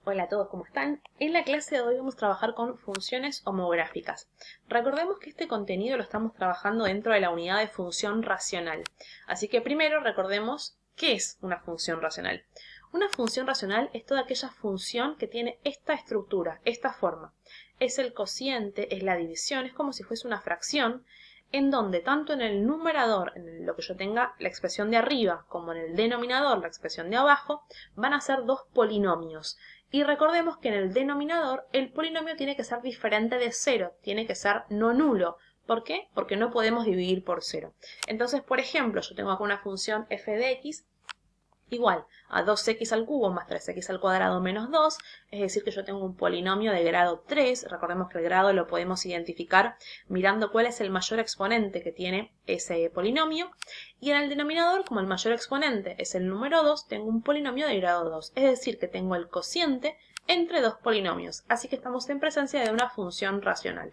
Hola a todos, ¿cómo están? En la clase de hoy vamos a trabajar con funciones homográficas. Recordemos que este contenido lo estamos trabajando dentro de la unidad de función racional. Así que primero recordemos qué es una función racional. Una función racional es toda aquella función que tiene esta estructura, esta forma. Es el cociente, es la división, es como si fuese una fracción, en donde tanto en el numerador, en lo que yo tenga la expresión de arriba, como en el denominador, la expresión de abajo, van a ser dos polinomios. Y recordemos que en el denominador el polinomio tiene que ser diferente de 0, tiene que ser no nulo. ¿Por qué? Porque no podemos dividir por 0. Entonces, por ejemplo, yo tengo acá una función f de x igual a 2x al cubo más 3x al cuadrado menos 2, es decir que yo tengo un polinomio de grado 3, recordemos que el grado lo podemos identificar mirando cuál es el mayor exponente que tiene ese polinomio, y en el denominador, como el mayor exponente es el número 2, tengo un polinomio de grado 2, es decir que tengo el cociente entre dos polinomios, así que estamos en presencia de una función racional.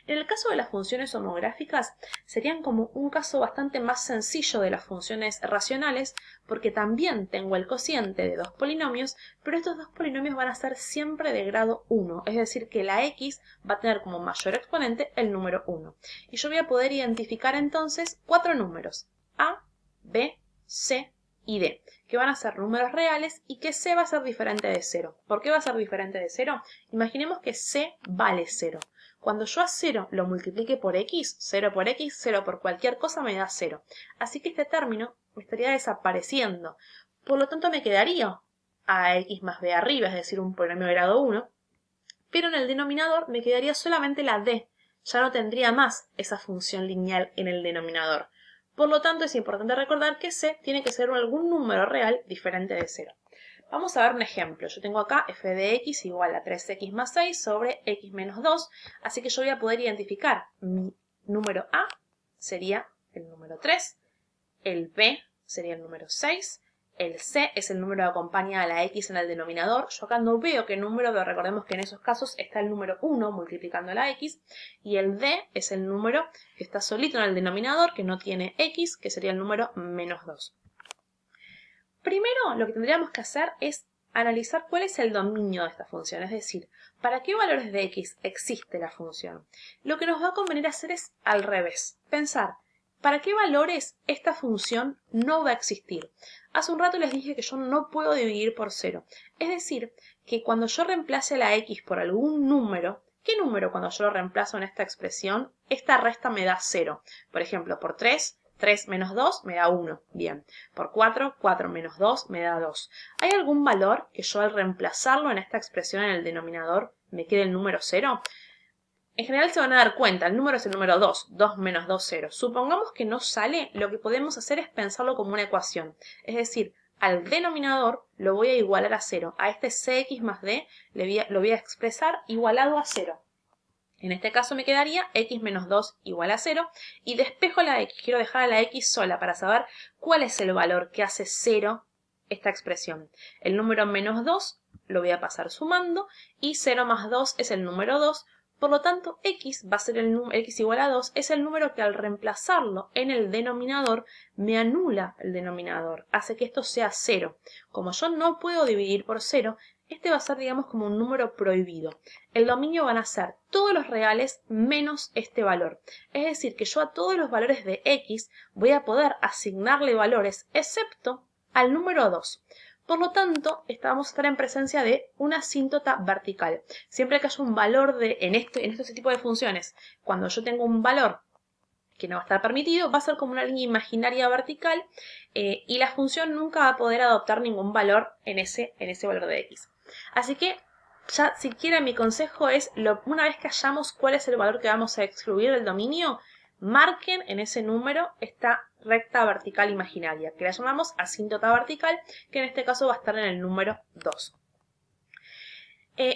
En el caso de las funciones homográficas, serían como un caso bastante más sencillo de las funciones racionales, porque también tengo el cociente de dos polinomios, pero estos dos polinomios van a ser siempre de grado 1, es decir que la x va a tener como mayor exponente el número 1. Y yo voy a poder identificar entonces cuatro números, a, b, c y d, que van a ser números reales y que c va a ser diferente de 0. ¿Por qué va a ser diferente de 0? Imaginemos que c vale 0. Cuando yo a 0 lo multiplique por x, 0 por x, 0 por cualquier cosa me da 0. Así que este término me estaría desapareciendo. Por lo tanto me quedaría ax más b arriba, es decir, un polinomio de grado 1. Pero en el denominador me quedaría solamente la d. Ya no tendría más esa función lineal en el denominador. Por lo tanto es importante recordar que c tiene que ser algún número real diferente de 0. Vamos a ver un ejemplo. Yo tengo acá f de x igual a 3x más 6 sobre x menos 2. Así que yo voy a poder identificar mi número a sería el número 3, el b sería el número 6, el c es el número que acompaña a la x en el denominador. Yo acá no veo qué número, pero recordemos que en esos casos está el número 1 multiplicando la x. Y el d es el número que está solito en el denominador, que no tiene x, que sería el número menos 2. Primero, lo que tendríamos que hacer es analizar cuál es el dominio de esta función, es decir, para qué valores de x existe la función. Lo que nos va a convenir hacer es al revés, pensar, ¿para qué valores esta función no va a existir? Hace un rato les dije que yo no puedo dividir por 0, es decir, que cuando yo reemplace la x por algún número, ¿qué número cuando yo lo reemplazo en esta expresión? Esta resta me da 0. Por ejemplo, por 3 menos 2 me da 1. Bien. Por 4 menos 2 me da 2. ¿Hay algún valor que yo al reemplazarlo en esta expresión en el denominador me quede el número 0? En general se van a dar cuenta, el número es el número 2. 2 menos 2, 0. Supongamos que no sale, lo que podemos hacer es pensarlo como una ecuación. Es decir, al denominador lo voy a igualar a 0. A este cx más d lo voy a expresar igualado a 0. En este caso me quedaría x menos 2 igual a 0 y despejo la x. Quiero dejar a la x sola para saber cuál es el valor que hace 0 esta expresión. El número menos 2 lo voy a pasar sumando y 0 más 2 es el número 2. Por lo tanto, x va a ser x igual a 2, es el número que al reemplazarlo en el denominador me anula el denominador, hace que esto sea 0. Como yo no puedo dividir por 0, este va a ser, digamos, como un número prohibido. El dominio van a ser todos los reales menos este valor. Es decir, que yo a todos los valores de x voy a poder asignarle valores, excepto al número 2. Por lo tanto, vamos a estar en presencia de una asíntota vertical. Siempre que haya un valor en este tipo de funciones, cuando yo tengo un valor que no va a estar permitido, va a ser como una línea imaginaria vertical y la función nunca va a poder adoptar ningún valor en ese valor de x. Así que, ya si quieren, mi consejo es, una vez que hallamos cuál es el valor que vamos a excluir del dominio, marquen en ese número esta recta vertical imaginaria, que la llamamos asíntota vertical, que en este caso va a estar en el número 2.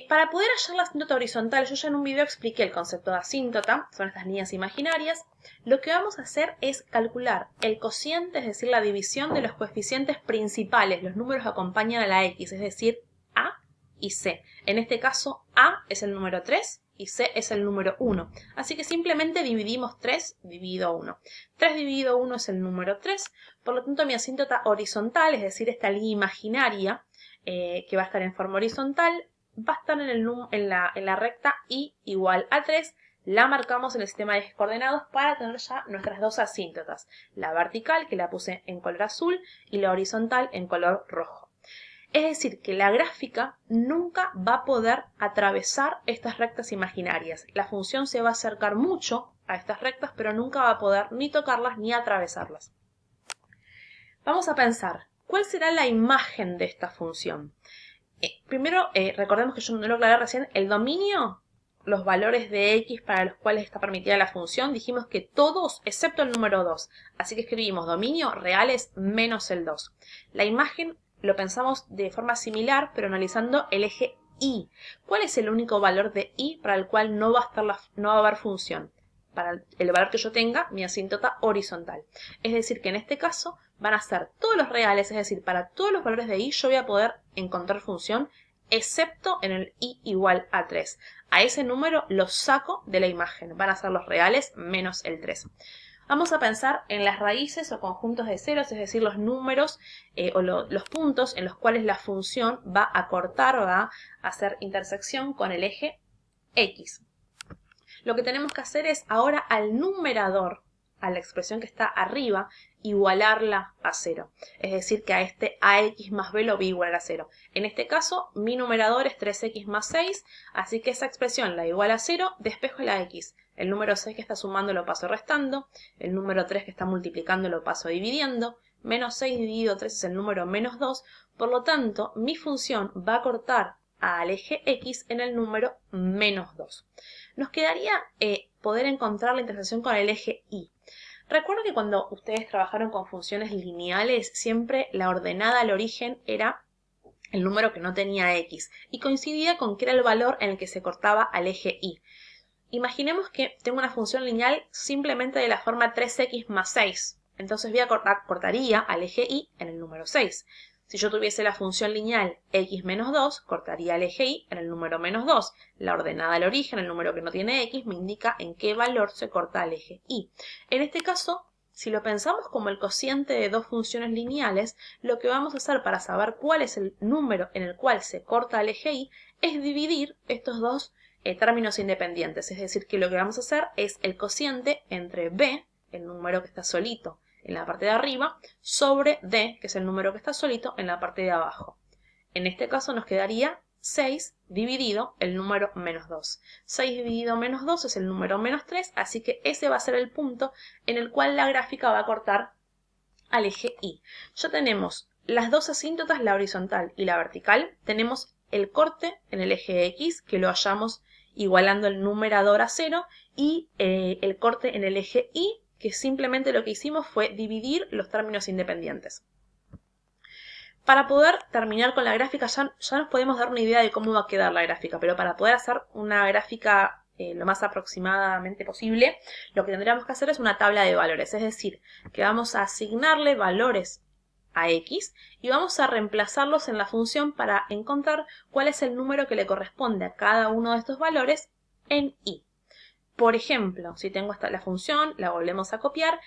Para poder hallar la asíntota horizontal, yo ya en un video expliqué el concepto de asíntota, son estas líneas imaginarias. Lo que vamos a hacer es calcular el cociente, es decir, la división de los coeficientes principales, los números que acompañan a la x, es decir, a y c. En este caso, a es el número 3 y c es el número 1. Así que simplemente dividimos 3 dividido 1. 3 dividido 1 es el número 3, por lo tanto mi asíntota horizontal, es decir, esta línea imaginaria, que va a estar en forma horizontal, va a estar en la recta y igual a 3. La marcamos en el sistema de ejes coordenados para tener ya nuestras dos asíntotas. La vertical, que la puse en color azul, y la horizontal en color rojo. Es decir, que la gráfica nunca va a poder atravesar estas rectas imaginarias. La función se va a acercar mucho a estas rectas, pero nunca va a poder ni tocarlas ni atravesarlas. Vamos a pensar, ¿cuál será la imagen de esta función? Primero, recordemos que yo no lo aclaré recién, el dominio, los valores de x para los cuales está permitida la función, dijimos que todos excepto el número 2. Así que escribimos dominio reales menos el 2. La imagen lo pensamos de forma similar, pero analizando el eje y. ¿Cuál es el único valor de y para el cual no va a haber función? Para el valor que yo tenga, mi asíntota horizontal. Es decir, que en este caso van a ser todos los reales, es decir, para todos los valores de y yo voy a poder encontrar función, excepto en el i igual a 3. A ese número lo saco de la imagen, van a ser los reales menos el 3. Vamos a pensar en las raíces o conjuntos de ceros, es decir, los números los puntos en los cuales la función va a cortar o va a hacer intersección con el eje x. Lo que tenemos que hacer es ahora al numerador, a la expresión que está arriba, igualarla a 0. Es decir, que a este ax más b lo voy a igualar a 0. En este caso, mi numerador es 3x más 6, así que esa expresión la iguala a 0, despejo la x. El número 6 que está sumando lo paso restando, el número 3 que está multiplicando lo paso dividiendo, menos 6 dividido 3 es el número menos 2, por lo tanto, mi función va a cortar al eje x en el número menos 2. Nos quedaría poder encontrar la intersección con el eje y. Recuerdo que cuando ustedes trabajaron con funciones lineales, siempre la ordenada al origen era el número que no tenía x y coincidía con que era el valor en el que se cortaba al eje y. Imaginemos que tengo una función lineal simplemente de la forma 3x más 6. Entonces cortaría al eje y en el número 6. Si yo tuviese la función lineal x menos 2, cortaría el eje y en el número menos 2. La ordenada al origen, el número que no tiene x, me indica en qué valor se corta el eje y. En este caso, si lo pensamos como el cociente de dos funciones lineales, lo que vamos a hacer para saber cuál es el número en el cual se corta el eje y es dividir estos dos términos independientes. Es decir, que lo que vamos a hacer es el cociente entre b, el número que está solito en la parte de arriba, sobre d, que es el número que está solito en la parte de abajo. En este caso nos quedaría 6 dividido el número menos 2. 6 dividido menos 2 es el número menos 3, así que ese va a ser el punto en el cual la gráfica va a cortar al eje y. Ya tenemos las dos asíntotas, la horizontal y la vertical. Tenemos el corte en el eje x, que lo hallamos igualando el numerador a 0, y el corte en el eje y, que simplemente lo que hicimos fue dividir los términos independientes. Para poder terminar con la gráfica ya nos podemos dar una idea de cómo va a quedar la gráfica, pero para poder hacer una gráfica lo más aproximadamente posible, lo que tendríamos que hacer es una tabla de valores, es decir, que vamos a asignarle valores a x y vamos a reemplazarlos en la función para encontrar cuál es el número que le corresponde a cada uno de estos valores en y. Por ejemplo, si tengo la función, la volvemos a copiar,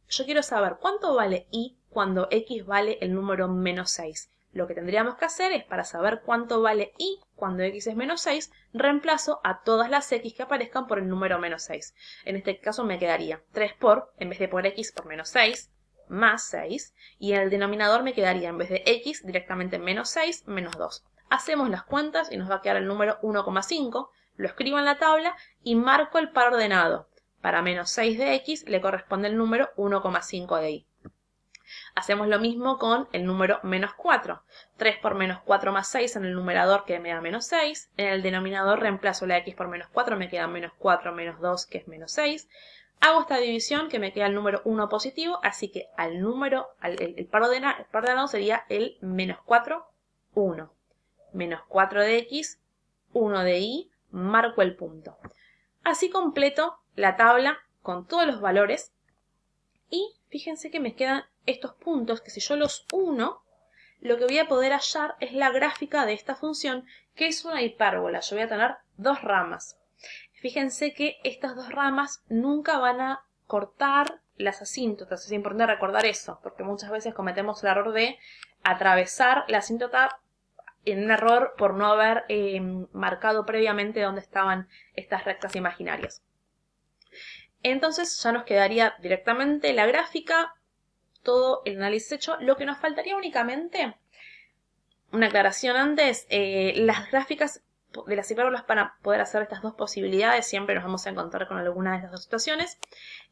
yo quiero saber cuánto vale y cuando x vale el número menos 6. Lo que tendríamos que hacer es, para saber cuánto vale y cuando x es menos 6, reemplazo a todas las x que aparezcan por el número menos 6. En este caso me quedaría 3 en vez de por x por menos 6, más 6, y en el denominador me quedaría en vez de x directamente menos 6, menos 2. Hacemos las cuentas y nos va a quedar el número 1,5, lo escribo en la tabla y marco el par ordenado. Para menos 6 de x le corresponde el número 1,5 de y. Hacemos lo mismo con el número menos 4. 3 por menos 4 más 6 en el numerador, que me da menos 6. En el denominador reemplazo la x por menos 4, me queda menos 4 menos 2, que es menos 6. Hago esta división que me queda el número 1 positivo, así que el par ordenado sería el menos 4, 1. Menos 4 de x, 1 de y, marco el punto. Así completo la tabla con todos los valores y fíjense que me quedan estos puntos que si yo los uno, lo que voy a poder hallar es la gráfica de esta función, que es una hipérbola. Yo voy a tener dos ramas. Fíjense que estas dos ramas nunca van a cortar las asíntotas. Es importante recordar eso, porque muchas veces cometemos el error de atravesar la asíntota en un error por no haber marcado previamente dónde estaban estas rectas imaginarias. Entonces ya nos quedaría directamente la gráfica, todo el análisis hecho. Lo que nos faltaría únicamente, una aclaración antes, las gráficas de las hipérbolas para poder hacer estas dos posibilidades, siempre nos vamos a encontrar con alguna de estas dos situaciones,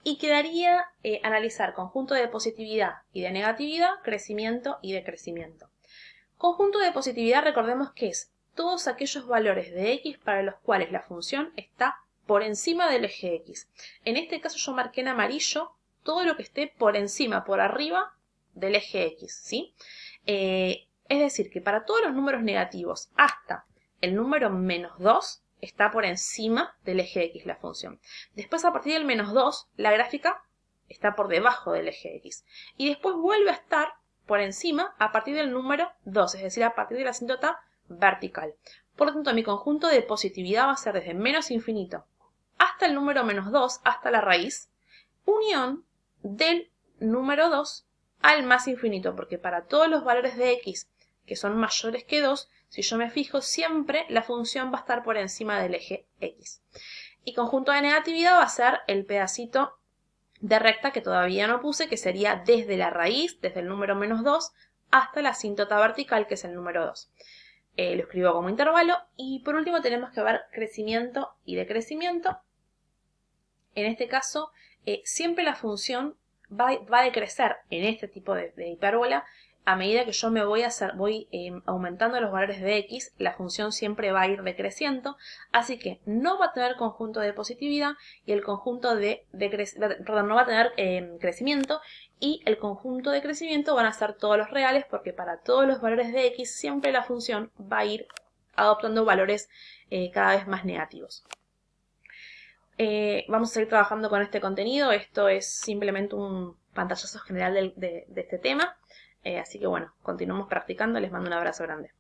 y quedaría analizar conjunto de positividad y de negatividad, crecimiento y decrecimiento. Conjunto de positividad, recordemos que es todos aquellos valores de x para los cuales la función está por encima del eje x. En este caso yo marqué en amarillo todo lo que esté por encima, por arriba del eje x, ¿sí? Es decir, que para todos los números negativos hasta el número menos 2 está por encima del eje x la función. Después, a partir del menos 2, la gráfica está por debajo del eje x. Y después vuelve a estar por encima a partir del número 2, es decir, a partir de la asíntota vertical. Por lo tanto, mi conjunto de positividad va a ser desde menos infinito hasta el número menos 2, hasta la raíz, unión del número 2 al más infinito, porque para todos los valores de x que son mayores que 2, si yo me fijo, siempre la función va a estar por encima del eje x. Y conjunto de negatividad va a ser el pedacito de recta que todavía no puse, que sería desde la raíz, desde el número menos 2, hasta la asíntota vertical, que es el número 2. Lo escribo como intervalo. Y por último tenemos que ver crecimiento y decrecimiento. En este caso, siempre la función va a decrecer en este tipo de hipérbola. A medida que yo me voy aumentando los valores de x, la función siempre va a ir decreciendo, así que no va a tener conjunto de positividad y el conjunto no va a tener crecimiento, y el conjunto de crecimiento van a ser todos los reales, porque para todos los valores de x siempre la función va a ir adoptando valores cada vez más negativos. Vamos a seguir trabajando con este contenido. Esto es simplemente un pantallazo general de este tema. Así que bueno, continuamos practicando. Les mando un abrazo grande.